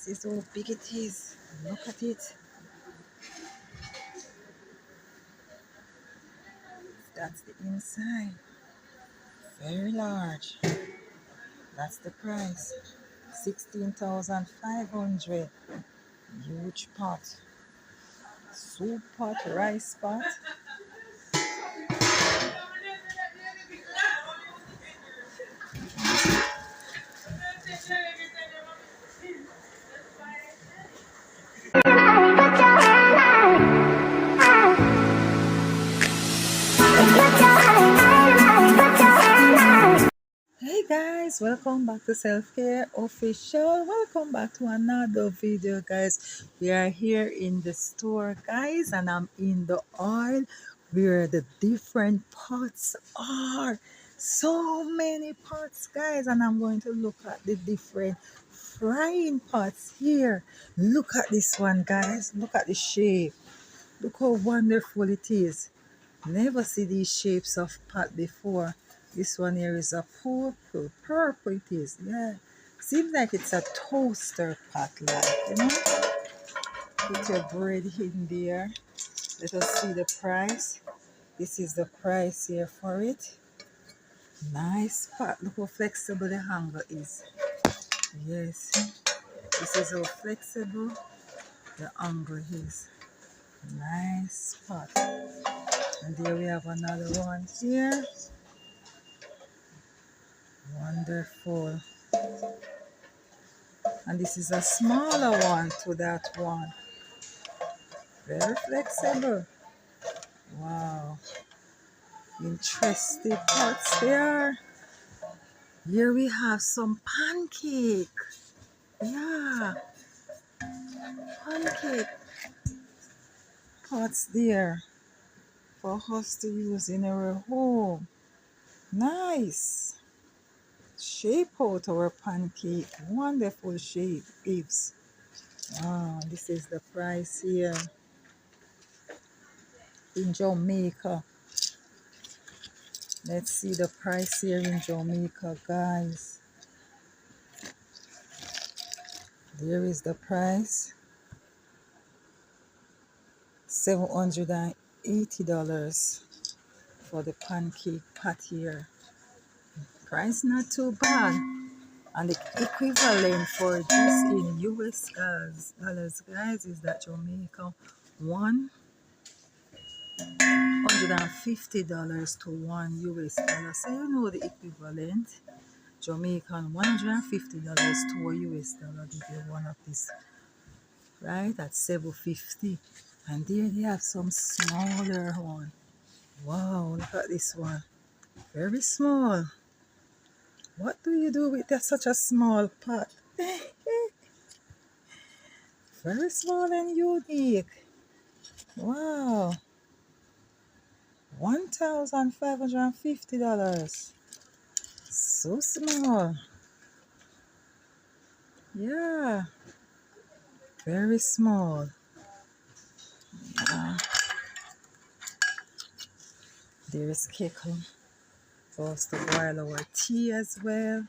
This is how big it is. Look at it. That's the inside. Very large. That's the price. 16,500. Huge pot. Soup pot, rice pot. Hey guys, welcome back to Self Care Official. Welcome back to another video, guys. We are here in the store, guys, and I'm in the aisle where the different pots are. So many pots, guys, and I'm going to look at the different frying pots here. Look at this one, guys. Look at the shape. Look how wonderful it is. Never see these shapes of pot before. This one here is a purple it is, yeah. Seems like it's a toaster pot, like. Put your bread in there. Let us see the price. This is the price here for it. Nice pot. Look how flexible the hanger is. Yes, this is how flexible the hanger is. Nice pot. And there we have another one here. Wonderful. And this is a smaller one to that one. Very flexible. Wow. Interesting pots there. Here we have some pancake. Yeah. Pancake pots there for us to use in our home. Nice. Shape out our pancake. Wonderful shape, babes. Wow, this is the price here in Jamaica. Let's see the price here in Jamaica, guys. There is the price. $780 for the pancake pot here. Price not too bad. And the equivalent for this in US dollars, guys, is that Jamaica $150 to $1 US. So you know the equivalent. Jamaican $150 to a US dollar. Did you one of this? Right at $750. And there they have some smaller one. Wow, look at this one. Very small. What do you do with that such a small pot? Very small and unique. Wow. $1,550. So small. Yeah. Very small. Yeah. There is kettle for us to boil our tea as well.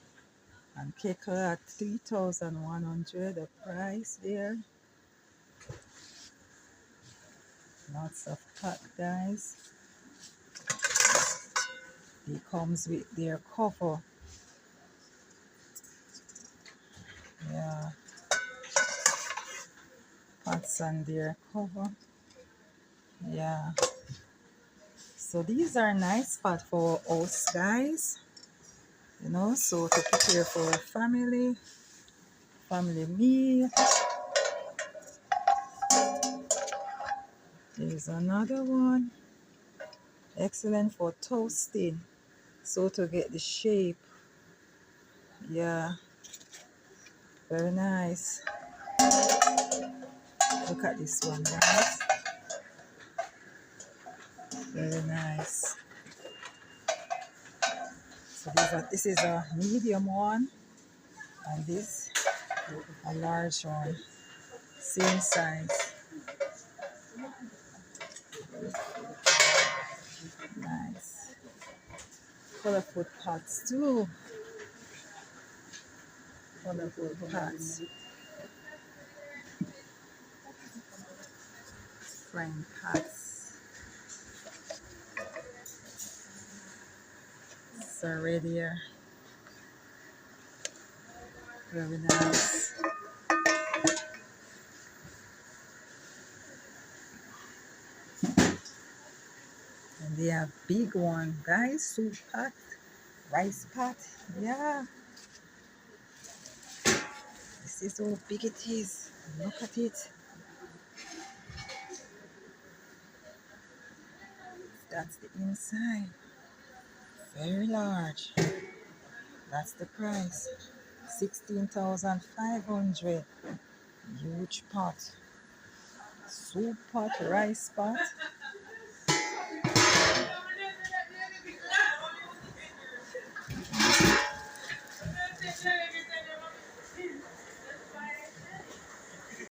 And kettle at $3,100, the price there. Lots of pot, guys. It comes with their cover. Yeah. Pots and their cover. Yeah. So these are nice pots for us, guys. So to prepare for a family meal. There's another one. Excellent for toasting. So to get the shape. Yeah. Very nice. Look at this one, guys. Very nice. So this is a medium one. And this, a large one. Same size. Nice. Colorful pots too. Colorful pots. frying pots. It's already very nice. And they have big one, guys. Soup pot, rice pot. Yeah, this is how big it is. Look at it. That's the inside. Very large. That's the price. 16,500. Huge pot. Soup pot, rice pot.